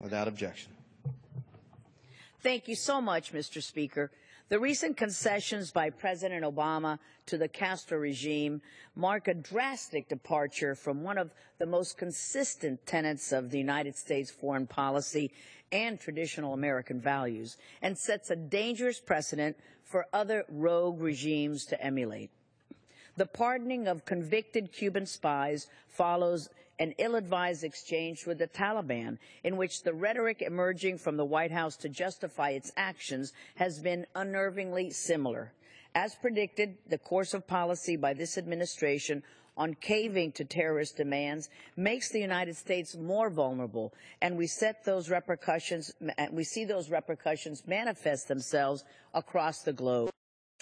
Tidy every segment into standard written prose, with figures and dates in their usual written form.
Without objection. Thank you so much, Mr. Speaker. The recent concessions by President Obama to the Castro regime mark a drastic departure from one of the most consistent tenets of the United States foreign policy and traditional American values, and sets a dangerous precedent for other rogue regimes to emulate. The pardoning of convicted Cuban spies follows an ill-advised exchange with the Taliban, in which the rhetoric emerging from the White House to justify its actions has been unnervingly similar. As predicted, the course of policy by this administration on caving to terrorist demands makes the United States more vulnerable, and we see those repercussions manifest themselves across the globe.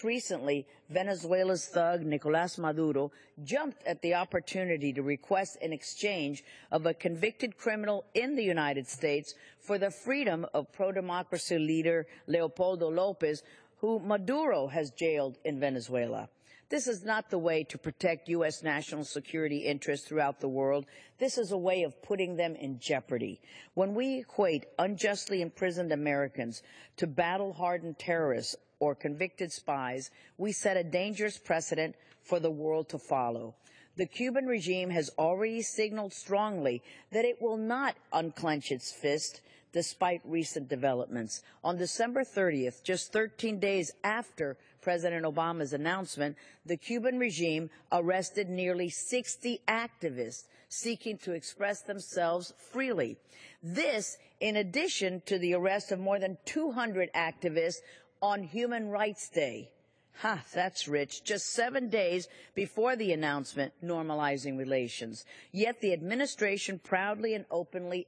Recently, Venezuela's thug Nicolás Maduro jumped at the opportunity to request an exchange of a convicted criminal in the United States for the freedom of pro-democracy leader Leopoldo López, who Maduro has jailed in Venezuela. This is not the way to protect U.S. national security interests throughout the world. This is a way of putting them in jeopardy. When we equate unjustly imprisoned Americans to battle-hardened terrorists or convicted spies, we set a dangerous precedent for the world to follow. The Cuban regime has already signaled strongly that it will not unclench its fist despite recent developments. On December 30th, just 13 days after President Obama's announcement, the Cuban regime arrested nearly 60 activists seeking to express themselves freely. This, in addition to the arrest of more than 200 activists on Human Rights Day. That's rich. Just 7 days before the announcement normalizing relations. Yet the administration proudly and openly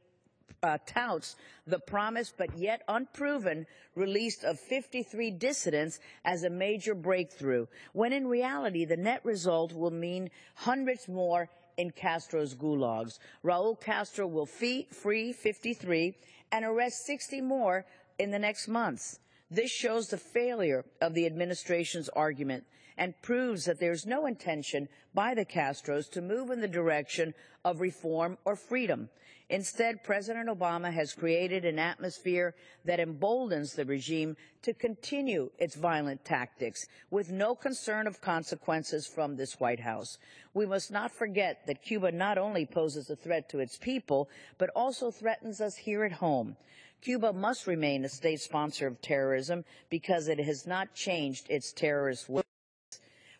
touts the promised but yet unproven release of 53 dissidents as a major breakthrough, when in reality the net result will mean hundreds more in Castro's gulags. Raul Castro will free 53 and arrest 60 more in the next months. This shows the failure of the administration's argument and proves that there is no intention by the Castros to move in the direction of reform or freedom. Instead, President Obama has created an atmosphere that emboldens the regime to continue its violent tactics with no concern of consequences from this White House. We must not forget that Cuba not only poses a threat to its people, but also threatens us here at home. Cuba must remain a state sponsor of terrorism because it has not changed its terrorist ways.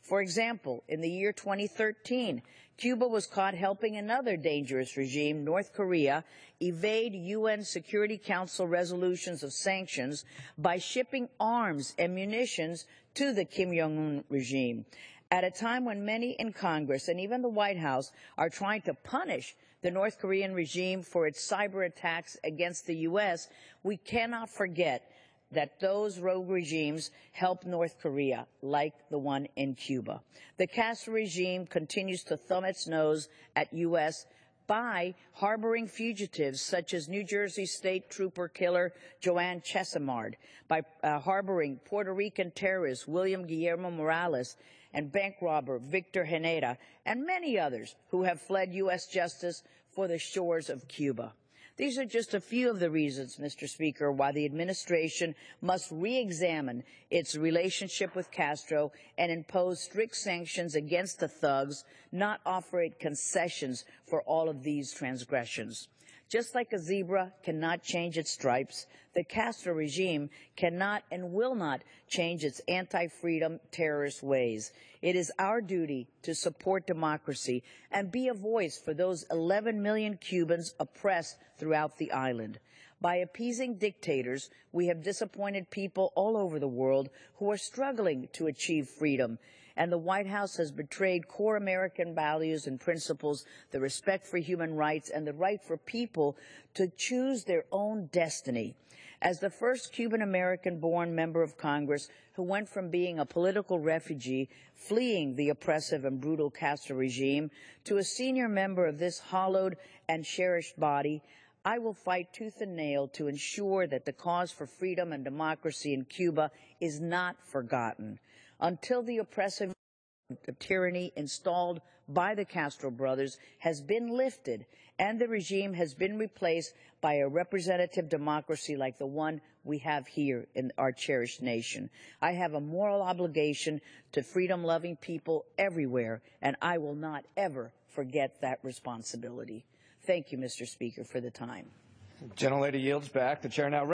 For example, in the year 2013, Cuba was caught helping another dangerous regime, North Korea, evade UN Security Council resolutions of sanctions by shipping arms and munitions to the Kim Jong-un regime. At a time when many in Congress and even the White House are trying to punish the North Korean regime for its cyber attacks against the U.S., we cannot forget that those rogue regimes help North Korea, like the one in Cuba. The Castro regime continues to thumb its nose at U.S. by harboring fugitives such as New Jersey State Trooper killer Joanne Chesimard, by harboring Puerto Rican terrorist William Guillermo Morales, and bank robber Victor Genera, and many others who have fled U.S. justice for the shores of Cuba. These are just a few of the reasons, Mr. Speaker, why the administration must re-examine its relationship with Castro and impose strict sanctions against the thugs, not offer it concessions for all of these transgressions. Just like a zebra cannot change its stripes, the Castro regime cannot and will not change its anti-freedom terrorist ways. It is our duty to support democracy and be a voice for those 11 million Cubans oppressed throughout the island. By appeasing dictators, we have disappointed people all over the world who are struggling to achieve freedom. And the White House has betrayed core American values and principles, the respect for human rights and the right for people to choose their own destiny. As the first Cuban-American-born member of Congress who went from being a political refugee, fleeing the oppressive and brutal Castro regime, to a senior member of this hallowed and cherished body, I will fight tooth and nail to ensure that the cause for freedom and democracy in Cuba is not forgotten. Until the oppressive of tyranny installed by the Castro brothers has been lifted, and the regime has been replaced by a representative democracy like the one we have here in our cherished nation. I have a moral obligation to freedom-loving people everywhere, and I will not ever forget that responsibility. Thank you, Mr. Speaker, for the time. Gentlelady yields back. The chair now